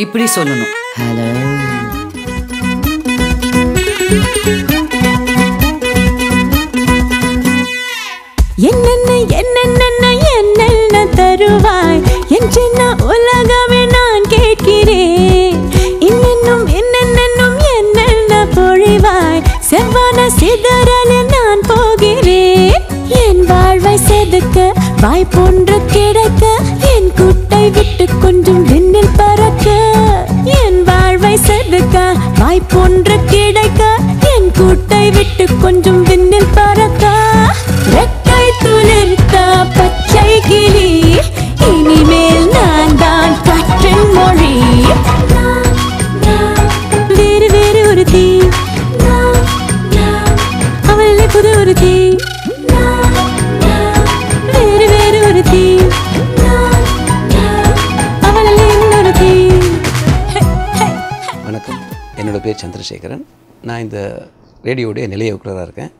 இப்படி சொல்லணும். ஹலோ. என்னென்ன என்னென்ன என்னென்ன தருவாய் என் சின்ன உலகமே நான் கேட்கிறேன். இன்னென்னும் என்னென்னும் என்னென்ன பொழிவாய் செவ்வான சிதறலில் நான் போகிறேன். என் வாழ்வை செதுக்க வாய்ப்பொன்று கிடைக்க என் குட்டை விட்டு கொஞ்சம் விண்ணில் பறக்க. என் வாழ்வை செதுக்க வாய்ப்பொன்று கிடைக்க என் குட்டை விட்டு கொஞ்சம் விண்ணில் பறக்க. ரெக்கை துளிர்த்த பச்சை கிளி இனிமேல் நான் தான் காற்றின் மொழி. வேறு வேறு ஒரு தீ அவளை புது ஒரு தீ. வேறு வேறு ஒரு தீ அவளை இன்னொரு தீ. வணக்கம், என்னோட பேர் சந்திரசேகரன். நான் இந்த ரேடியோடைய நிலைய இயக்குனராக இருக்கேன்.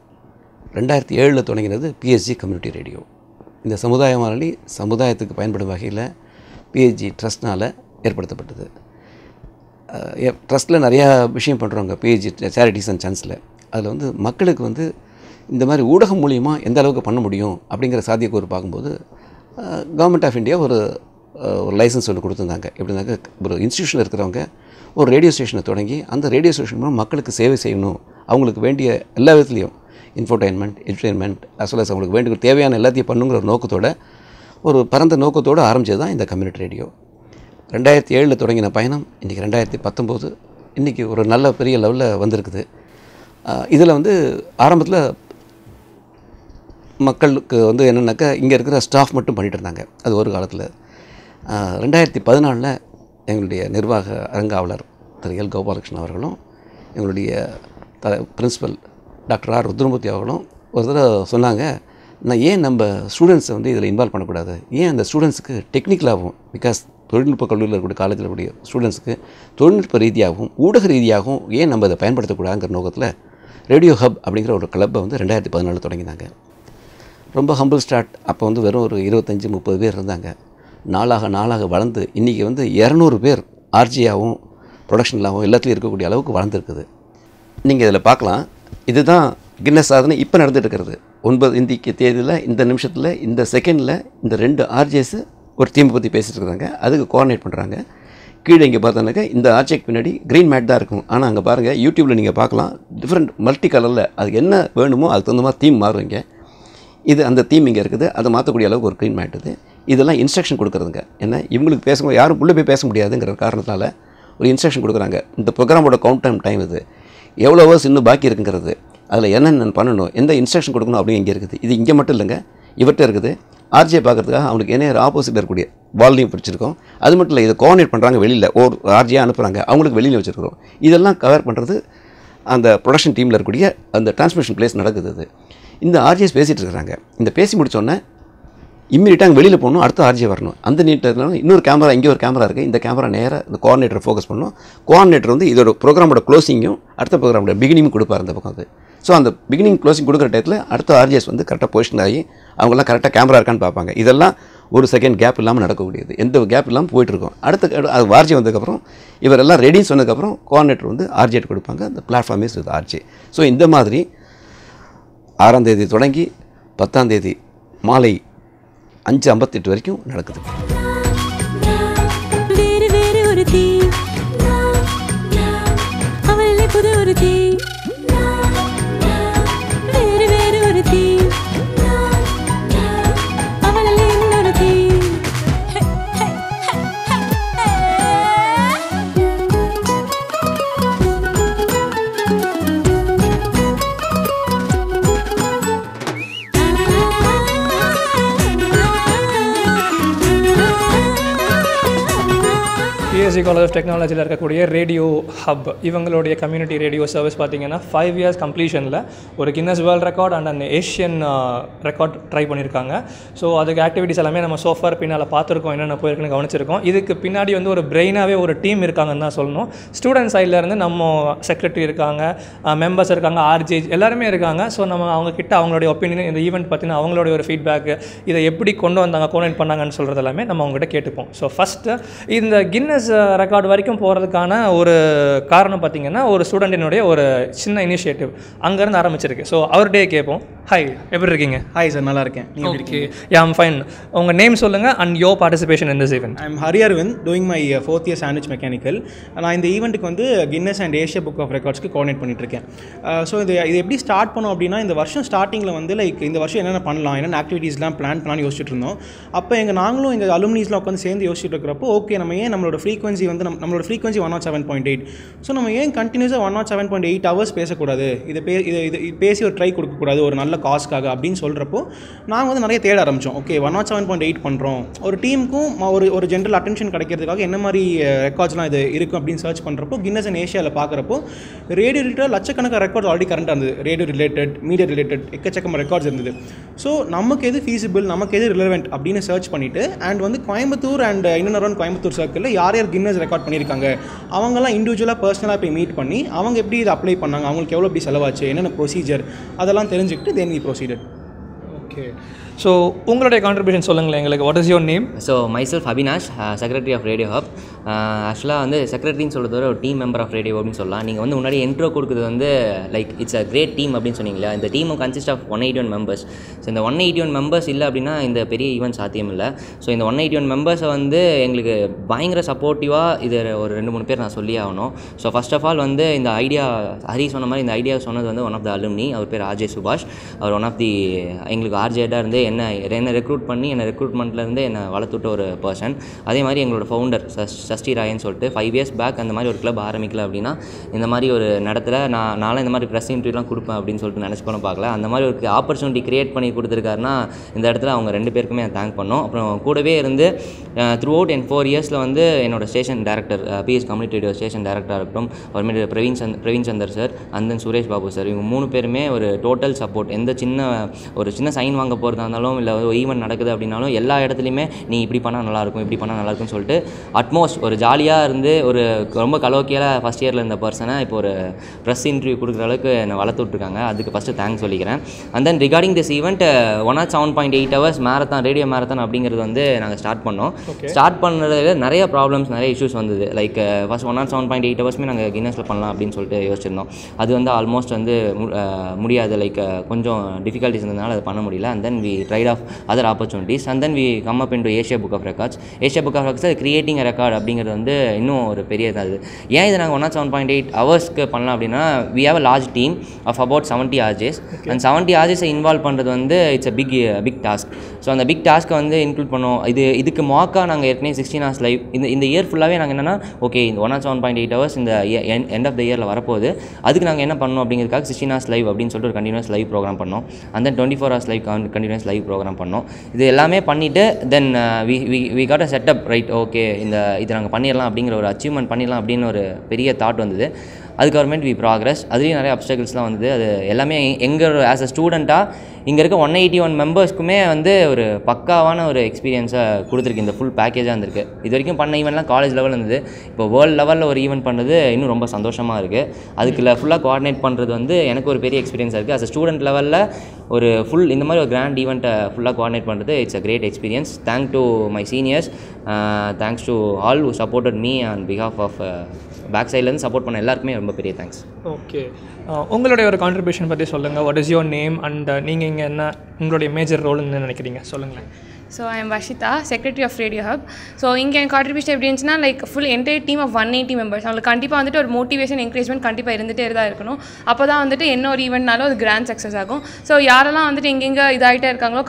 2007 தொடங்கினது பிஎஸ்ஜி கம்யூனிட்டி ரேடியோ. இந்த சமுதாய வானொலி சமுதாயத்துக்கு பயன்படும் வகையில் பிஎஸ்ஜி ட்ரஸ்ட்னால் ஏற்படுத்தப்பட்டது. ட்ரஸ்ட்டில் நிறையா விஷயம் பண்ணுறவங்க பிஎஸ்ஜி சேரிட்டிஸ் அண்ட் சன்ஸில். அதில் வந்து மக்களுக்கு வந்து இந்த மாதிரி ஊடகம் மூலிமா எந்த அளவுக்கு பண்ண முடியும் அப்படிங்கிற சாத்தியக்கூறு பார்க்கும்போது கவர்மெண்ட் ஆஃப் இந்தியா ஒரு லைசன்ஸ் ஒன்று கொடுத்துருந்தாங்க. எப்படின்னாக்க ஒரு இன்ஸ்டியூஷனில் இருக்கிறவங்க ஒரு ரேடியோ ஸ்டேஷனை தொடங்கி அந்த ரேடியோ ஸ்டேஷன் மூலம் மக்களுக்கு சேவை செய்யணும், அவங்களுக்கு வேண்டிய எல்லா விதத்துலேயும் infotainment, entertainment as well as அவங்களுக்கு வேண்டிய தேவையான எல்லாத்தையும் பண்ணுங்கிற ஒரு நோக்கத்தோட, ஒரு பரந்த நோக்கத்தோடு ஆரம்பித்தது தான் இந்த கம்யூனிட்டி ரேடியோ. 2007 தொடங்கின பயணம் இன்றைக்கி 2019 இன்றைக்கி ஒரு நல்ல பெரிய லெவலில் வந்திருக்குது. இதில் வந்து ஆரம்பத்தில் மக்களுக்கு வந்து என்னென்னாக்கா இங்கே இருக்கிற ஸ்டாஃப் மட்டும் பண்ணிகிட்டு இருந்தாங்க. அது ஒரு காலத்தில். 2014 எங்களுடைய நிர்வாக அரங்காவலர் திரு எல் கோபாலகிருஷ்ணன் அவர்களும் எங்களுடைய பிரின்சிபல் டாக்டர் ஆர் ருத்ரமூர்த்தி அவர்களும் ஒரு தடவை சொன்னாங்க, நான் ஏன் நம்ம ஸ்டூடெண்ட்ஸை வந்து இதில் இன்வால்வ் பண்ணக்கூடாது, ஏன் அந்த ஸ்டூடெண்ட்ஸுக்கு டெக்னிக்கலாகவும், பிகாஸ் தொழில்நுட்ப கல்லூரியில் இருக்கக்கூடிய காலேஜில் இருக்கக்கூடிய ஸ்டூடெண்ட்ஸுக்கு தொழில்நுட்ப ரீதியாகவும் ஊடக ரீதியாகவும் ஏன் நம்ம அதை பயன்படுத்தக்கூடாதுங்கிற நோக்கத்தில் ரேடியோ ஹப் அப்படிங்கிற ஒரு கிளப்பை வந்து 2014 தொடங்கினாங்க. ரொம்ப ஹம்பிள் ஸ்டார்ட். அப்போ வந்து வெறும் ஒரு 25-30 பேர் இருந்தாங்க. நாளாக வளர்ந்து இன்றைக்கி வந்து 200 பேர் ஆர்ஜியாகவும் ப்ரொடக்ஷன்லாகவும் எல்லாத்துலேயும் இருக்கக்கூடிய அளவுக்கு வளர்ந்துருக்குது. நீங்கள் இதில் பார்க்கலாம். இதுதான் கின்னஸ் சாதனை இப்போ நடந்துட்டு இருக்கிறது. 9 இன்றைக்கி தேதியில் இந்த நிமிஷத்தில் இந்த செகண்டில் இந்த 2 ஆர்ஜேஸு ஒரு தீமை பற்றி பேசிகிட்டு இருக்கிறாங்க. அதுக்கு கோஆர்டினேட் பண்ணுறாங்க. கீழே இங்கே பார்த்தோன்னாக்கா இந்த ஆர்ஜேக்கு பின்னாடி க்ரீன் மேட் தான் இருக்கும். ஆனால் அங்கே பாருங்கள், யூடியூப்பில் நீங்கள் பார்க்கலாம், டிஃப்ரெண்ட் மல்டி கலரில் அதுக்கு என்ன வேணுமோ அதுக்கு தகுந்த மாதிரி தீம் மாறுவீங்க. இது அந்த தீம் இங்கே இருக்குது, அதை மாற்றக்கூடிய அளவுக்கு ஒரு க்ரீன் மேட். இதெல்லாம் இன்ஸ்ட்ரக்ஷன் கொடுக்குறதுங்க. ஏன்னா இவங்களுக்கு பேசும்போது யாரும் உள்ளே போய் பேச முடியாதுங்கிற காரணத்தால் ஒரு இன்ஸ்ட்ரக்ஷன் கொடுக்குறாங்க. இந்த ப்ரோக்ராமோட கவுண்ட் டைம் இது எவ்வளோ ஹவர்ஸ் இன்னும் பாக்கி இருக்குங்கிறது, அதில் என்னென்ன பண்ணணும், எந்த இன்ஸ்ட்ரக்ஷன் கொடுக்கணும் அப்படி இங்கே இருக்குது. இது இங்கே மட்டும் இல்லைங்க, இவர்கிட்ட இருக்குது. ஆர்ஜே பார்க்குறதுக்காக அவனுக்கு என்ன ஆப்போசிட்டில் இருக்கக்கூடிய வால்யூம் பிடிச்சிருக்கோம். அது மட்டும் இல்லை, இதை கோஆர்டினேட் பண்ணுறாங்க. வெளியில் ஒரு ஆர்ஜே அனுப்புகிறாங்க, அவங்களுக்கு வெளியில் வச்சுருக்கிறோம். இதெல்லாம் கவர் பண்ணுறது அந்த ப்ரொடக்ஷன் டீமில் இருக்கக்கூடிய அந்த டிரான்ஸ்மிஷன் பிளேஸ் நடக்குது. அது இந்த ஆர்ஜேஸ் பேசிகிட்டு இருக்கிறாங்க. இந்த பேசி முடித்தோடனே இம்மீடியட்டாக வெளியில் போகணும், அடுத்த ஆர்ஜே வரணும். அந்த நீட்டத்தில் இன்னொரு கேமரா, இங்கே ஒரு கேமரா இருக்குது. இந்த கேமரா நேராக இந்த கோஆர்டினேட்டரை ஃபோக்கஸ் பண்ணணும். கோஆர்டினேட்டர் வந்து இதோட ப்ரோக்ராமோட க்ளோசிங்கும் அடுத்த ப்ரோக்ராமோட பிகினிங்கும் கொடுப்பார் அந்த பக்கம். அது ஸோ அந்த பிகினிங் க்ளோசிங் கொடுக்குற டயத்தில் அடுத்த ஆர்ஜேஸ் வந்து கரெக்டாக பொசிஷன் ஆகி அவங்களாம் கரெக்டாக கேமரா இருக்கான்னு பார்ப்பாங்க. இதெல்லாம் ஒரு செகண்ட் கேப் இல்லாமல் நடக்கக்கூடியது. எந்த கேப் இல்லாமல் போயிட்டுருக்கோம். அடுத்த அது ஆர்ஜே வந்ததுக்கப்புறம் இவரெல்லாம் ரெடின்னு சொன்னதுக்கப்புறம் கோஆர்டினேட்டர் வந்து ஆர்ஜேட் கொடுப்பாங்க. அந்த platform is with RJ. So இந்த மாதிரி 6ஆம் தேதி தொடங்கி 10ஆம் தேதி மாலை 5:58 வரைக்கும் நடக்குது. வேறு வேறு ஒரு தீ அவளை புது ஒரு தீ. வேறு வேறு ஒரு தீ அவளை இன்னொரு தீ. பிஎஸ்சி காலேஜ் ஆஃப் டெக்னாலஜியில் இருக்கக்கூடிய ரேடியோ ஹப் இவங்களுடைய கம்யூனிட்டி ரேடியோ சர்வீஸ் பார்த்திங்கன்னா 5 years கம்ப்ளீஷனில் ஒரு கின்னஸ் வேர்ல்ட் ரெக்கார்ட் அண்ட் அந்த ஏஷியன் ரெக்கார்ட் ட்ரை பண்ணியிருக்காங்க. ஸோ அதுக்கு ஆக்டிவிட்டிஸ் எல்லாமே நம்ம சோஃபார் பின்னால் பார்த்துருக்கோம், என்னென்ன போயிருக்குன்னு கவனிச்சிருக்கோம். இதுக்கு பின்னாடி வந்து ஒரு பிரெயினாகவே ஒரு டீம் இருக்காங்கன்னு தான் சொல்லணும். ஸ்டூடெண்ட் சைட்லேருந்து நம்ம செக்ரட்டரி இருக்காங்க, மெம்பர்ஸ் இருக்காங்க, ஆர்ஜே எல்லாருமே இருக்காங்க. ஸோ நம்ம அவங்கக்கிட்ட அவங்களுடைய ஒப்பீனியன், இந்த ஈவெண்ட் பற்றின அவங்களுடைய ஒரு ஃபீட்பேக்கு, இதை எப்படி கொண்டு வந்தாங்க, கோஆர்டினேட் பண்ணாங்கன்னு சொல்கிறது எல்லாமே நம்ம அவங்ககிட்ட கேட்டுப்போம். ஸோ ஃபஸ்ட்டு இந்த கின்னஸ் ரெக்கார்டு வரைக்கும் போகிறதுக்கான ஒரு காரணம் பார்த்திங்கன்னா ஒரு ஸ்டூடெண்ட்டினுடைய ஒரு சின்ன இனிஷியேட்டிவ் அங்கேருந்து ஆரம்பிச்சிருக்கு. ஸோ அவர்கிட்டே கேட்போம். ஹாய், எப்படி இருக்கீங்க? ஹாய் சார், நல்லா இருக்கேன். Okay, I'm fine. உங்கள் நேம் சொல்லுங்கள் and your participation in this event. I'm Hariaravind, doing my 4th year sandwich mechanical. நான் இந்த ஈவெண்ட்டுக்கு வந்து Guinness and Asia book of ரெக்கார்ட்ஸ்க்கு கோஆர்டினேட் பண்ணிட்டுருக்கேன். ஸோ இது எப்படி ஸ்டார்ட் பண்ணோம் அப்படின்னா, இந்த வருஷம் ஸ்டார்டிங்கில் வந்து இந்த வருஷம் என்னென்ன பண்ணலாம், என்னென்ன ஆக்டிவிட்டீஸ்லாம் பிளான் பண்ணலான்னு யோசிச்சுட்டு இருந்தோம். அப்போ நாங்களும் எங்கள் அலுமினிஸ்லாம் உட்காந்து சேர்ந்து யோசிச்சுட்டு இருக்கிறப்போ, ஓகே நம்ம ஏன் நம்மளோட ஃப்ரீக்வன்சி வந்து நம்மளோட ஃப்ரீக்வன்சி 107.8, ஸோ நம்ம ஏன் கண்டினியூஸாக 107.8 hours பேசக்கூடாது, இது பேசி ஒரு ட்ரை கொடுக்கக்கூடாது ஒரு நல்ல காஸ்க்காக அப்படின்னு சொல்கிறப்போ நாங்கள் வந்து நிறைய தேட ஆரம்பித்தோம். ஓகே 107.8 பண்ணுறோம், ஒரு டீமுக்கும் ஒரு ஜென்ரல் அட்டென்ஷன் கிடைக்கிறதுக்காக என்ன மாதிரி ரெக்கார்ட்ஸ்லாம் இது இருக்கும் அப்படின்னு சர்ச் பண்ணுறப்போ கின்னஸ் அண்ட் ஏஷியாவில் பார்க்குறப்போ ரேடியோ ரிலேட்டட் லட்சக்கணக்கான ரெக்கார்ட்ஸ் ஆல்ரெடி கரண்டாக இருந்தது. ரேடியோ ரிலேட்டட், மீடியா ரிலேட்டட் எக்கச்சக்கமாக ரெக்கார்ட்ஸ் இருந்தது. ஸோ நமக்கு எது ஃபீஸிபிள், நமக்கு எது ரிலவெண்ட் அப்படின்னு சர்ச் பண்ணிவிட்டு அண்ட் வந்து கோயம்புத்தூர் அண்ட் இன்னும் அரௌண்ட் கோயம்புத்தூர் சர்க்கிளில் யார் கின்னஸ் ரெக்கார்ட் பண்ணியிருக்காங்க அவங்கெல்லாம் இண்டிவிஜுவலாக பர்சனலாக போய் மீட் பண்ணி அவங்க எப்படி இதை அப்ளை பண்ணாங்க, அவங்களுக்கு எவ்வளோ எப்படி செலவாச்சு, என்னென்ன ப்ரொசீஜர் அதெல்லாம் தெரிஞ்சுக்கிட்டு then we proceeded. Okay, so உங்களுடைய கான்ட்ரிபியூஷன் சொல்லுங்களேன் எங்களுக்கு. What is your name? So myself Avinash, secretary of radio hub. ஆக்சுவலாக வந்து செக்ரட்டரின்னு சொல்கிறது ஒரு டீம் மெம்பர் ஆஃப் ரேடியோ அப்படின்னு சொல்லலாம். நீங்கள் வந்து முன்னாடி இன்ட்ரோ கொடுக்குறது வந்து like it's a great team அப்படின்னு சொன்னீங்களா. இந்த டீமும் கன்சிஸ்ட் ஆஃப் 181 மெம்பர்ஸ். ஸோ இந்த 181 மெம்பர்ஸ் இல்லை அப்படின்னா இந்த பெரிய ஈவெண்ட் சாத்தியம் இல்லை. ஸோ இந்த 181 மெம்பர்ஸை வந்து எங்களுக்கு பயங்கர சப்போர்ட்டிவாக இது ஒரு 2-3 பேர் நான் சொல்லி ஆகணும். ஸோ ஃபர்ஸ்ட் ஆஃப் ஆல் வந்து இந்த ஐடியா ஹரி சொன்ன மாதிரி இந்த ஐடியா சொன்னது வந்து ஒன் ஆஃப் த அலுமினி. அவர் பேர் ஆர்ஜே சுபாஷ். அவர் ஒன் ஆஃப் தி எங்களுக்கு ஆர்ஜேடாக இருந்து என்ன ரெக்ரூட் பண்ணி ரெக்ரூட்மெண்ட்லேருந்து என்னை வளர்த்துட்ட ஒரு பர்சன். அதே மாதிரி எங்களோட ஃபவுண்டர் சஷ்டி ராயன்னு சொல்லிட்டு 5 years பேக் அந்த மாதிரி ஒரு கிளப் ஆரம்பிக்கல அப்படின்னா இந்த மாதிரி ஒரு இடத்துல நானும் இந்த மாதிரி ப்ரெஸ் இன்டர்வியூலாம் கொடுப்பேன் அப்படின்னு சொல்லிட்டு நினச்சி கூட பார்க்கல. அந்த மாதிரி ஒரு ஆப்பர்ச்சுனிட்டி கிரியேட் பண்ணி கொடுத்துருக்காருன்னா இந்த இடத்துல அவங்க 2 பேருக்குமே தேங்க் பண்ணோம். அப்புறம் கூடவே இருந்து த்ரூ அவுட் என் 4 yearsல வந்து என்னோட station director BS community radio station டேரக்டராக இருக்கட்டும், அப்புறமேட்டு Praveen Chandar sir and then Suresh Babu sir, இவங்க 3 பேருமே ஒரு டோட்டல் சப்போர்ட். எந்த சின்ன சைன் வாங்க போகிறதா இருந்தாலும் இல்லை ஈவெண்ட் நடக்குது அப்படின்னாலும் எல்லா இடத்துலையுமே நீ இப்படி பண்ணால் நல்லாயிருக்கும், இப்படி பண்ணால் நல்லாயிருக்கும்னு சொல்லிட்டு அட்மோஸ்ட் ஒரு ஜாலியாக இருந்து ஒரு ரொம்ப கலோக்கியில் ஃபஸ்ட் இயரில் இருந்த பர்சனை இப்போ ஒரு ப்ரெஸ் இன்டர்வியூ கொடுக்குற அளவுக்கு என்னை வளர்த்து விட்ருக்காங்க. அதுக்கு ஃபஸ்ட்டு தேங்க்ஸ் சொல்லிக்கிறேன். And then regarding this event 107.8 hours marathon, radio marathon அப்படிங்கிறது வந்து நாங்கள் ஸ்டார்ட் பண்ணோம். ஸ்டார்ட் பண்ணுறதுல நிறைய ப்ராப்ளம்ஸ், நிறைய இஷ்யூஸ் வந்தது. லைக் ஃபஸ்ட் 107.8 ஹவர்ஸ்மே நாங்கள் கின்னஸில் பண்ணலாம் அப்படின்னு சொல்லிட்டு யோசிச்சிருந்தோம். அது வந்து ஆல்மோஸ்ட் வந்து முடியாது, லைக் கொஞ்சம் டிஃபிகல்ட்டிஸ் இருந்ததுனால அதை பண்ண முடியல. And then we tried of other opportunities and then we come up into Asia book of records. Asia book of records creating a record அப்படிங்கிறது வந்து இன்னும் ஒரு பெரிய இது. ஏன் இதை நாங்கள் 107.8 ஹவர்ஸ்க்கு பண்ணலாம் அப்படின்னா we have a large team of about 70 RJs and 70 RJஸை இன்வால்வ் பண்ணுறது வந்து it's a big task. So அந்த பிக் டாஸ்க்கை வந்து இன்க்ளூட் பண்ணோம். இதுக்கு மாக்காக நாங்கள் ஏற்கனவே 16 hours லைவ் இந்த இயர் ஃபுல்லாகவே நாங்கள் என்னென்னா ஓகே இந்த 107.8 hours இந்த எண்ட் ஆஃப் த இயரில் வரப்போகுது, அதுக்கு நாங்கள் என்ன பண்ணோம் அப்படிங்கிறதுக்காக 16 hours லைவ் அப்படின்னு சொல்லிட்டு ஒரு கண்டினியூஸ் லைவ் ப்ரோக்ராம் பண்ணோம். And then 24 hours live continuous live program பண்ணோம். இது எல்லாமே பண்ணிவிட்டு then we got a setup right. Okay இதை நாங்கள் பண்ணிடலாம் அப்படிங்கிற ஒரு அச்சீவ்மெண்ட் பண்ணிடலாம் அப்படின்னு ஒரு பெரிய தாட் வந்தது. அதுக்கப்புறமேட்டு வி ப்ராக்ரஸ். அதுலேயும் நிறைய அப்டக்கிள்ஸ்லாம் வந்தது. அது எல்லாமே எங்கள் ஆஸ் அ ஸ்டூடெண்ட்டாக இங்கே இருக்க 181 மெம்பர்ஸ்க்குமே வந்து ஒரு பக்காவான ஒரு எக்ஸ்பீரியன்ஸை கொடுத்துருக்கு. இந்த ஃபுல் பேக்கேஜாக இருந்திருக்கு. இது வரைக்கும் பண்ண ஈவெண்ட்லாம் காலேஜ் லெவலில் இருந்தது. இப்போ வேர்ல்டு லெவலில் ஒரு ஈவெண்ட் பண்ணுறது இன்னும் ரொம்ப சந்தோஷமாக இருக்குது. அதுக்குள்ள ஃபுல்லாக கோஆர்டினேட் பண்ணுறது வந்து எனக்கு ஒரு பெரிய எக்ஸ்பீரியன்ஸாக இருக்குது. ஆஸ் அ ஸ்டூடெண்ட் லெவலில் ஒரு இந்த மாதிரி ஒரு கிராண்ட் ஈவெண்ட்டை ஃபுல்லாக கோஆர்டினேட் பண்ணுறது it's a great experience. Thank to my seniors, thanks to all who supported me on behalf of back சைட்லேருந்து சப்போர்ட் பண்ண எல்லாருக்குமே ரொம்ப பெரிய தேங்க்ஸ். ஓகே, உங்களுடைய ஒரு கான்ட்ரிபியூஷன் பற்றி சொல்லுங்கள். What is your name and நீங்கள் இங்கே என்ன உங்களுடைய மேஜர் ரோல்னு நினைக்கிறீங்க சொல்லுங்களேன். So I am Vashita, Secretary of Radio Hub. So இங்கே என் கான்ட்ரிபியூஷன் எப்படி இருந்துச்சுன்னா like full entire team of 180 members. அவங்களுக்கு கண்டிப்பாக வந்துட்டு ஒரு மோட்டிவேஷன் என்கரேஜ்மெண்ட் கண்டிப்பாக இருந்துகிட்டே தான் இருக்கணும். அப்போ தான் வந்துட்டு என்ன ஒரு ஈவெண்ட்னாலும் அது கிராண்ட் சக்ஸஸ் ஆகும். ஸோ யாரெல்லாம் வந்துட்டு எங்கெங்கே இதாகிட்டே இருக்காங்களோ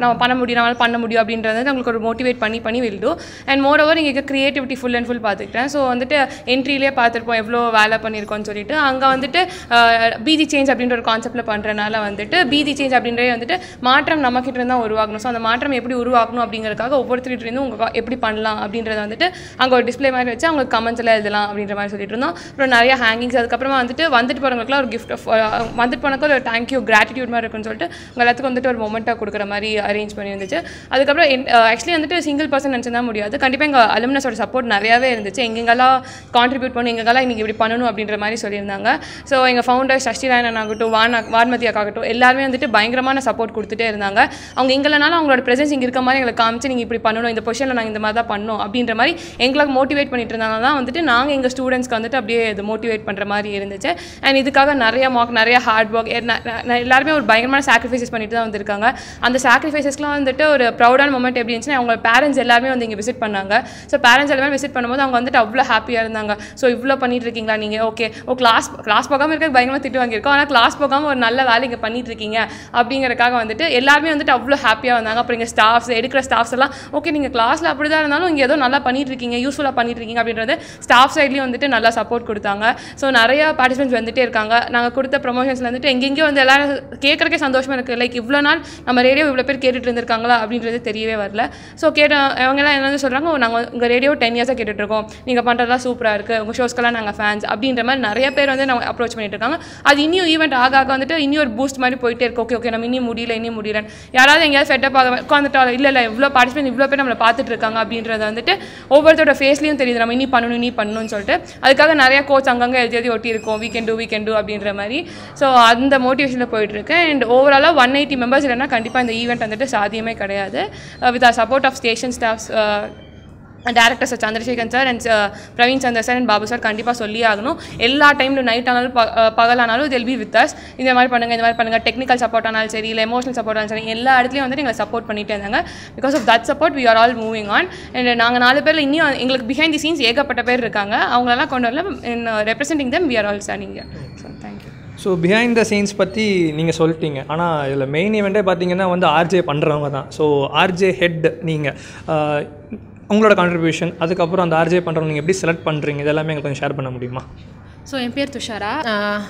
நம்ம பண்ண முடியும், நம்மளால் பண்ண முடியும் அப்படின்றது அவங்களுக்கு ஒரு மோட்டிவேட் பண்ணி will do. And moreover இங்கே க்ரியேட்டிவிட்டி ஃபுல் அண்ட் ஃபுல் பார்த்துக்கிட்டேன். ஸோ வந்துட்டு என்ட்ரிலேயே பார்த்துருப்போம் எவ்வளோ வேலை பண்ணியிருக்கோன்னு சொல்லிட்டு. அங்கே வந்துட்டு பிஜி சேஞ்ச் அப்படின்ற ஒரு கான்செப்ட்டில் பண்ணுறதுனால வந்துட்டு பிஜி சேஞ்ச் அப்படின்றே வந்துட்டு மாற்றம் நம்மக்கிட்ட இருந்தால் உருவாகணும். ஸோ அந்த மாற்றம் எப்படி உருவாக்கணும் அப்படிங்கிறதுக்காக ஒவ்வொருத்தருக்கிட்ட இருந்து உங்கள் எப்படி பண்ணலாம் அப்படின்றத வந்துட்டு அங்கே ஒரு டிஸ்பிளே மாதிரி வச்சு அவங்களுக்கு கமெண்ட்ஸில் எழுதலாம் அப்படின்ற மாதிரி சொல்லிட்டு இருந்தோம். அப்புறம் நிறைய ஹேங்கிங்ஸ், அதுக்கப்புறமா வந்துட்டு போகிறவங்களுக்குலாம் ஒரு கிஃப்ட், வந்துட்டு போனக்கு ஒரு தேங்க்யூ கிராட்டிடியூட் மாதிரி இருக்குன்னு சொல்லிட்டு உங்கள் எல்லாத்துக்கும் வந்துட்டு ஒரு மொமெண்ட்டாக கொடுக்குற மாதிரி அரேஞ்ச் பண்ணி இருந்துச்சு. அதுக்கப்புறம் ஆக்சுவலி வந்துட்டு சிங்கிள் பர்சன் நினச்சிருந்தா முடியாது. கண்டிப்பாக எங்கள் அலுமினஸோட சப்போர்ட் நிறையாவே இருந்துச்சு. எங்கெங்கெல்லாம் கான்ட்ரிபியூட் பண்ணி எங்கெங்கெல்லாம் இன்றைக்கி இப்படி பண்ணணும் அப்படின்ற மாதிரி சொல்லியிருந்தாங்க. ஸோ எங்கள் ஃபவுண்டர் சஷ்டி ராயன் ஆகட்டும், வான்மதியாக்காகட்டும் எல்லாருமே வந்துட்டு பயங்கரமான சப்போர்ட் கொடுத்துட்டே இருந்தாங்க. அவங்க எங்கேனாலும் அவங்களோட ப்ரெசன்ஸ் இங்கே இங்கே இருக்க மாதிரி எங்களுக்கு காமிச்சு நீங்கள் இப்படி பண்ணணும், இந்த பொசிஷனில் நாங்கள் இந்த மாதிரி தான் பண்ணோம் அப்படின்ற மாதிரி எங்களுக்கு மோட்டிவேட் பண்ணிட்டு இருந்தாங்க தான் வந்துட்டு நாங்கள் எங்கள் ஸ்டூடெண்ட்ஸ்க்கு வந்துட்டு அப்படியே இது மோட்டிவேட் பண்ணுற மாதிரி இருந்துச்சு. அண்ட் இதுக்காக நிறைய ஹார்ட் ஒர்க் எல்லாருமே ஒரு பயங்கரமான சாக்ரிஃபைசஸ் பண்ணிட்டு தான் வந்திருக்காங்க. அந்த சாக்ரிஃபைசஸ்லாம் வந்துட்டு ஒரு ப்ரௌடான மூமெண்ட் எப்படி இருந்துச்சுன்னா அவங்க பேரண்ட்ஸ் எல்லாருமே வந்து இங்கே விசிட் பண்ணாங்க. ஸோ பேரண்ட்ஸ் எல்லாமே விசிட் பண்ணும்போது அவங்க வந்துட்டு அவ்வளோ ஹாப்பியாக இருந்தாங்க. ஸோ இவ்வளோ பண்ணிட்டு இருக்கீங்களா நீங்கள், ஓகே கிளாஸ் போகாமல் இருக்க பயங்கரமாக திட்டு வாங்கியிருக்கோம், ஆனால் கிளாஸ் போகாமல் ஒரு நல்ல வேலை இங்கே பண்ணிட்டு இருக்கீங்க அப்படிங்கிறதுக்காக வந்துட்டு எல்லாருமே வந்துட்டு அவ்வளோ ஹாப்பியாக வந்தாங்க. அப்புறம் இங்கே எடுக்கிற ஸ்டாஃப்ஸ் எல்லாம் ஓகே நீங்கள் கிளாஸில் அப்படி தான் இருந்தாலும் இங்கே ஏதோ நல்லா பண்ணிட்டு இருக்கீங்க, யூஸ்ஃபுல்லாக பண்ணிட்டு இருக்கீங்க அப்படின்றது ஸ்டாஃப் சைட்லேயும் வந்துட்டு நல்லா சப்போர்ட் கொடுத்தாங்க. ஸோ நிறைய பார்ட்டிசிபென்ட்ஸ் வந்துட்டே இருக்காங்க. நாங்கள் கொடுத்த ப்ரொமோஷன்ஸில் வந்துட்டு எங்கெங்கேயும் வந்து எல்லாரும் கேட்குறக்கே சந்தோஷமாக இருக்குது. லைக் இவ்வளோ நாள் நம்ம ரேடியோ இவ்வளோ பேர் கேட்டுட்டு இருந்திருக்காங்களா அப்படின்றது தெரியவே வரல. ஸோ அவங்கெல்லாம் என்ன சொல்கிறாங்க, நாங்கள் உங்கள் ரேடியோ 10 இயர்ஸாக கேட்டுட்ருக்கோம், நீங்கள் பண்ணுறதுலாம் சூப்பராக இருக்குது, உங்கள் ஷோஸ்க்கெல்லாம் நாங்கள் ஃபேன்ஸ் அப்படின்ற மாதிரி நிறைய பேர் வந்து நம்ம அப்ரோச் பண்ணிட்டு இருக்காங்க. அது இன்னும் ஈவெண்ட் ஆக வந்துட்டு இன்னும் ஒரு பூஸ்ட் மாதிரி போயிட்டே இருக்கு. ஓகே நம்ம இன்னும் முடியல யாராவது எங்கேயாவது செட்டப் ஆக உட்காந்துட்டா இல்லை இவ்வளோ பார்ட்டிசிபென்ட் இவ்வளோ பேர் நம்மளை பார்த்துட்டு இருக்காங்க அப்படின்றத வந்துட்டு ஒவ்வொருத்தரோட ஃபேஸ்லையும் தெரியுது, நம்ம இனி பண்ணணும்னு சொல்லிட்டு. அதுக்காக நிறைய கோச் அங்கங்கே எழுதி ஒட்டி இருக்கும், we can do அப்படின்ற மாதிரி. ஸோ அந்த மோட்டிவேஷனில் போயிட்டுருக்கு. அண்ட் ஓவராலாக 180 மெம்பர்ஸ் இல்லைன்னா கண்டிப்பாக இந்த ஈவெண்ட் வந்துட்டு சாத்தியமே கிடையாது. With support of station staffs, director sir Chandrasekhar sir and Praveen Chandar sir and Babu sir கண்டிப்பாக சொல்லி ஆகணும். எல்லா டைமில் நைட் ஆனாலும் பகலானாலும் they'll be with us. இந்த மாதிரி பண்ணுங்கள் டெக்னிக்கல் சப்போர்ட் ஆனாலும் சரி, இல்லை எமோஷனல் சப்போர்ட் ஆனாலும் சரி, எல்லா இடத்துலையும் வந்துட்டு எங்களை சப்போர்ட் பண்ணிகிட்டே இருந்தாங்க. Because of that support we are all moving on. And நாங்கள் 4 பேரில் இன்னும் எங்களுக்கு பிஹைண்ட் தி சீன்ஸ் ஏகப்பட்ட பேர் இருக்காங்க. அவங்களெல்லாம் கொண்டு வரல, in representing them we are all standing here. So thank you. So behind the scenes பற்றி நீங்கள் சொல்லிட்டீங்க. ஆனால் இதில் மெயின் ஈவெண்ட்டே பார்த்தீங்கன்னா வந்து ஆர்ஜே பண்ணுறவங்க தான். ஸோ ஆர்ஜே ஹெட் நீங்கள் உங்களோட கான்ட்ரிபியூஷன், அதுக்கப்புறம் அந்த ஆர்ஜே பண்ணுறவங்க நீங்கள் எப்படி செலக்ட் பண்ணுறீங்க, இதெல்லாமே எங்களுக்கு கொஞ்சம் ஷேர் பண்ண முடியுமா? ஸோ என் பேர் Thushara,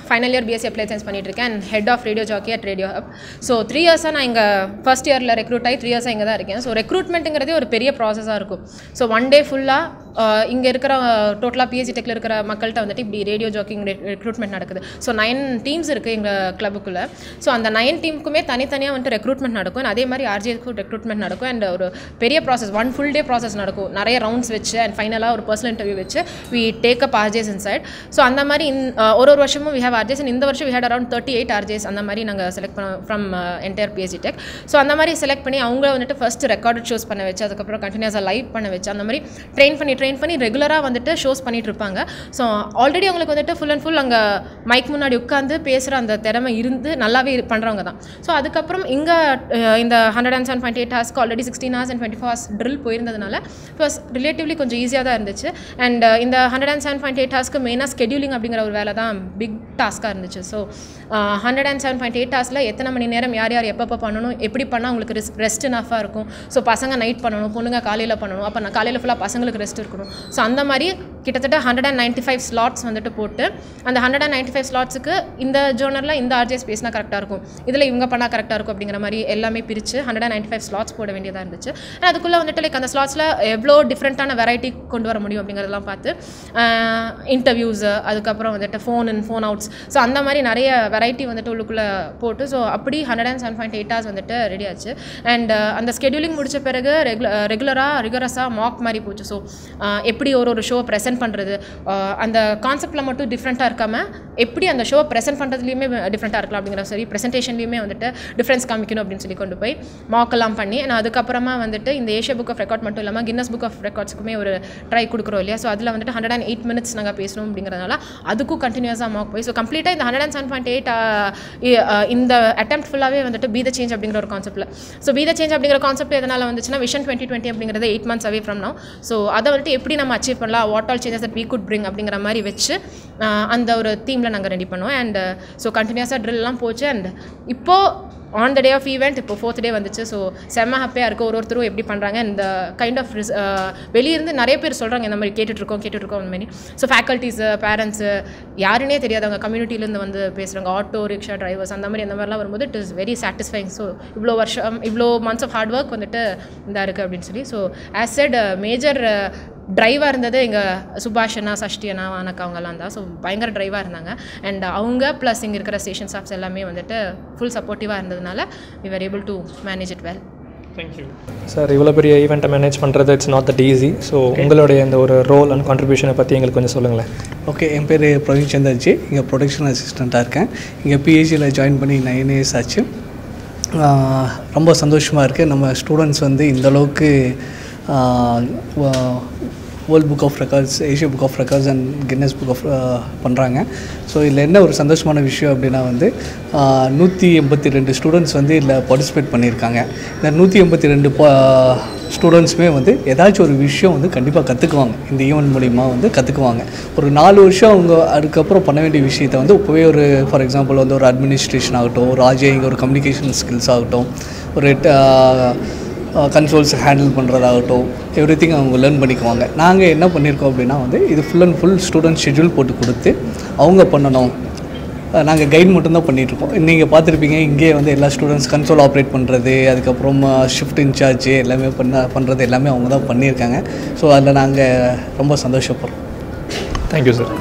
final year BSc applied science பண்ணிட்டுருக்கேன் and head of radio jockey at radio hub. So 3 இயர்ஸாக நான் இங்கே ஃபஸ்ட் இயரில் ரெக்ரூட் ஆகி 3 இயர்ஸாக இங்கே தான் இருக்கேன். ஸோ ரெக்ரூட்மெண்ட்டுங்கிறதே ஒரு பெரிய ப்ராசஸாக இருக்கும். ஸோ 1 டே ஃபுல்லாக இங்கே இருக்கிற டோட்டலாக பிஎஸ்சி டெக்கில் இருக்கிற மக்கள்கிட்ட வந்துட்டு இப்படி ரேடியோ ஜாக்கிங் ரெக்ரூட்மெண்ட் நடக்குது. ஸோ 9 டீம்ஸ் இருக்குது எங்கள் கிளப்புக்குள்ளே. ஸோ அந்த 9 டீமுக்குமே தனித்தனியாக வந்துட்டு ரெக்ரூட்மெண்ட் நடக்கும். அதே மாதிரி ஆர்ஜேக்கும் ரெக்ரூட்மெண்ட் நடக்கும். அண்ட் ஒரு பெரிய ப்ராசஸ், 1 full day ப்ராசஸ் நடக்கும். நிறைய ரவுண்ட்ஸ் வச்சு அண்ட் ஃபைனலாக ஒரு பர்சனல் இன்டர்வியூ வச்சு we take up RJs inside. So அந்த மாதிரி ஒரு வருஷமும் வி ஹேவ் ஆர்ஜேஸ். இந்த வருஷம் வி ஹேட் அரௌண்ட் 38 ஆர்ஜேஸ் அந்த மாதிரி நாங்கள் செலக்ட் பண்ணோம் from entire BSc tech. So அந்த மாதிரி செலக்ட் பண்ணி அவங்கள வந்துட்டு ஃபஸ்ட்டு ரெக்கார்டட் ஷோஸ் பண்ண வச்சு, அதுக்கப்புறம் கண்டினியூஸாக லைவ் பண்ண வச்சு, அந்த மாதிரி ட்ரெயின் பண்ணி ரெகுலராக வந்துட்டு ஷோஸ் பண்ணிட்டு இருப்பாங்க. ஸோ ஆல்ரெடி அவங்களுக்கு வந்துட்டு ஃபுல் அண்ட் ஃபுல் அங்கே மைக் முன்னாடி உட்காந்து பேசுகிற அந்த திறமை இருந்து நல்லாவே பண்ணுறவங்க தான். ஸோ அதுக்கப்புறம் இங்கே இந்த 107.8 ஹார்ஸ்க்கு already 16 hours and 24 hours drill போயிருந்ததுனால இட் வாஸ் ரிலேட்டிவ்லி கொஞ்சம் ஈஸியாக தான் இருந்துச்சு. அண்ட் இந்த 107.8 ஹார்ஸ்க்கு மெயினாக ஸ்கெடியூலிங் அப்படிங்கிற ஒரு வேலை தான் பிக் டாஸ்க்காக இருந்துச்சு. ஸோ 107.8 ஹார்ஸில் எத்தனை மணி நேரம் யார் எப்பப்போ பண்ணணும், எப்படி பண்ணால் அவங்களுக்கு ரெஸ்ட் இனஃபாக இருக்கும். ஸோ பசங்க நைட் பண்ணணும், பொண்ணுங்க காலையில் பண்ணணும், அப்போ நான் காலையில் ஃபுல்லாக பசங்களுக்கு ரெஸ்ட் இருக்கணும். ஸோ அந்த மாதிரி கிட்டத்தட்ட 195 ஸ்லாட்ஸ் வந்துட்டு போட்டு அந்த 195 ஸ்லாட்ஸுக்கு இந்த ஜோனரில் இந்த ஆர்ஜேஸ் பேசினா கரெக்டாக இருக்கும், இதில் இவங்க பண்ணால் கரெக்டாக இருக்கும் அப்படிங்கிற மாதிரி எல்லாமே பிரித்து 195 ஸ்லாட்ஸ் போட வேண்டியதாக இருந்துச்சு. அண்ட் அதுக்குள்ளே வந்துட்டு லைக் அந்த ஸ்லாட்ஸில் எவ்வளோ டிஃப்ரெண்ட்டான வெரைட்டி கொண்டு வர முடியும் அப்படிங்கிறதெல்லாம் பார்த்து இன்டர்வியூஸு, அதுக்கப்புறம் வந்துட்டு ஃபோன் அவுட்ஸ், ஸோ அந்த மாதிரி நிறைய வெரைட்டி வந்துட்டு உள்ளுக்குள்ளே போட்டு ஸோ அப்படி 107.8 hours வந்துட்டு ரெடி ஆச்சு. அண்ட் அந்த ஸ்கெடியூலிங் முடித்த பிறகு ரிகரஸாக மாக் மாதிரி போச்சு. ஸோ எப்படி ஒரு ஷோ ப்ரெசென்ட் பண்ணுறது, அந்த கான்செப்டில் மட்டும் டிஃப்ரெண்ட்டாக இருக்காமல் எப்படி அந்த ஷோ ப்ரெசென்ட் பண்ணுறதுலையுமே டிஃப்ரெண்ட்டாக இருக்கலாம் அப்படிங்கிற சரி ப்ரெசன்டேஷன்லையுமே வந்துட்டு டிஃப்ரென்ஸ் காமிக்கணும் அப்படின்னு சொல்லி கொண்டு போய் மாக்கெல்லாம் பண்ணி நான் அதுக்கப்புறமா வந்துட்டு இந்த ஏஷியா புக் ஆஃப் ரெக்கார்ட் மட்டும் இல்லாமல் கின்னஸ் புக் ஆஃப் ரெக்கார்ட்ஸுக்குமே ஒரு ட்ரை கொடுக்குறோம் இல்லையா. ஸோ அதில் வந்துட்டு 108 minutes நாங்கள் பேசணும் அப்படிங்கிறதுனால அதுக்கும் கண்டினியூஸாக மார்க் போய் ஸோ கம்ப்ளீட்டாக இந்த 107.8 இந்த அட்டெம்ப்ட் ஃபுல்லாகவே வந்துட்டு பி த சேஞ்ச் அப்படிங்கிற ஒரு கான்செப்ட்டில். ஸோ பி த சேஞ்ச் அப்படிங்கிற கான்செப்ட் எதனால் வந்துச்சுன்னா விஷன் 2020 அப்படிங்கிறது 8 months away from now. So அதை வந்துட்டு எப்படி நம்ம அச்சீவ் பண்ணலாம், what all changes that we could bring அப்படிங்கிற மாதிரி வச்சு அந்த ஒரு தீமில் நாங்கள் ரெடி பண்ணுவோம். அண்ட் ஸோ கண்டினியூஸாக ட்ரில்லாம் போச்சு. அண்ட் இப்போது on the day of event இப்போ 4th day வந்துச்சு. ஸோ செம்ம ஹாப்பியாக இருக்குது. ஒருத்தரும் எப்படி பண்ணுறாங்க இந்த கைண்ட் ஆஃப் வெளியிருந்து நிறைய பேர் சொல்கிறாங்க இந்த மாதிரி கேட்டுட்ருக்கோம் அந்த மாதிரி. ஸோ ஃபேக்கல்ட்டிஸு, பேரண்ட்ஸு, யாருன்னே தெரியாதவங்க கம்யூனிட்டிலேருந்து வந்து பேசுகிறாங்க, ஆட்டோ ரிக்ஷா டிரைவர்ஸ் அந்த மாதிரிலாம் வரும்போது it is very satisfying. So இவ்வளோ மந்த்ஸ் ஆஃப் ஹார்ட் ஒர்க் வந்துட்டு இதாக இருக்குது அப்படின்னு சொல்லி. ஸோ ஆஸ் செட் மேஜர் ட்ரைவாக இருந்தது எங்கள் சுபாஷ் அண்ணா, சஷ்டி அண்ணா, அனக்கா அவங்கெல்லாம் தான். ஸோ பயங்கர ட்ரைவாக இருந்தாங்க. அண்ட் அவங்க ப்ளஸ் இங்கே இருக்கிற ஸ்டேஷன் ஸ்டாஃப்ஸ் எல்லாமே வந்துட்டு ஃபுல் சப்போர்ட்டிவாக இருந்ததுனால we were able to manage it well. Thank you sir. இவ்வளோ பெரிய ஈவெண்ட்டை மேனேஜ் பண்ணுறது it's not that easy. So உங்களுடைய இந்த ஒரு ரோல் அண்ட் கான்ட்ரிபியூஷனை பற்றி எங்களுக்கு கொஞ்சம் சொல்லுங்களேன். ஓகே, என் பேர் பிரவீன் சந்தர்ஜி. இங்கே ப்ரொடக்ஷன் அசிஸ்டண்ட்டாக இருக்கேன். இங்கே பிஹெச்சியில் ஜாயின் பண்ணி 9 years ஆச்சு. ரொம்ப சந்தோஷமாக இருக்குது. நம்ம ஸ்டூடெண்ட்ஸ் வந்து இந்தளவுக்கு world book of records, Asia book of records and Guinness book of பண்ணுறாங்க. ஸோ இதில் என்ன ஒரு சந்தோஷமான விஷயம் அப்படின்னா வந்து 182 ஸ்டூடெண்ட்ஸ் வந்து இதில் பார்ட்டிசிபேட் பண்ணியிருக்காங்க. இந்த 182 ஸ்டூடெண்ட்ஸுமே வந்து ஏதாச்சும் ஒரு விஷயம் வந்து கண்டிப்பாக கற்றுக்குவாங்க. இந்த ஈவெண்ட் மூலிமா வந்து கற்றுக்குவாங்க. ஒரு 4 வருஷம் அவங்க அதுக்கப்புறம் பண்ண வேண்டிய விஷயத்தை வந்து இப்போவே ஒரு ஃபார் எக்ஸாம்பிள் வந்து ஒரு அட்மினிஸ்ட்ரேஷன் ஆகட்டும், ஒரு ஆர்ஜேயிங், ஒரு கம்யூனிகேஷன் ஸ்கில்ஸ் ஆகட்டும், ஒரு கன்சோல்ஸ் ஹேண்டில் பண்ணுறதாகட்டும், எவ்ரி திங் அவங்க லேர்ன் பண்ணிக்குவாங்க. நாங்கள் என்ன பண்ணியிருக்கோம் அப்படின்னா வந்து இது full and full student schedule போட்டு கொடுத்து அவங்க பண்ணணும். நாங்கள் கைட் மட்டும்தான் பண்ணிகிட்ருக்கோம். நீங்கள் பார்த்துருப்பீங்க இங்கேயே வந்து எல்லா ஸ்டூடெண்ட்ஸ் கன்சோல் ஆப்ரேட் பண்ணுறது, அதுக்கப்புறம் ஷிஃப்ட் இன்சார்ஜ் எல்லாமே பண்ணுறது எல்லாமே அவங்க தான் பண்ணியிருக்காங்க. ஸோ அதில் நாங்கள் ரொம்ப சந்தோஷப்படுறோம். Thank you sir.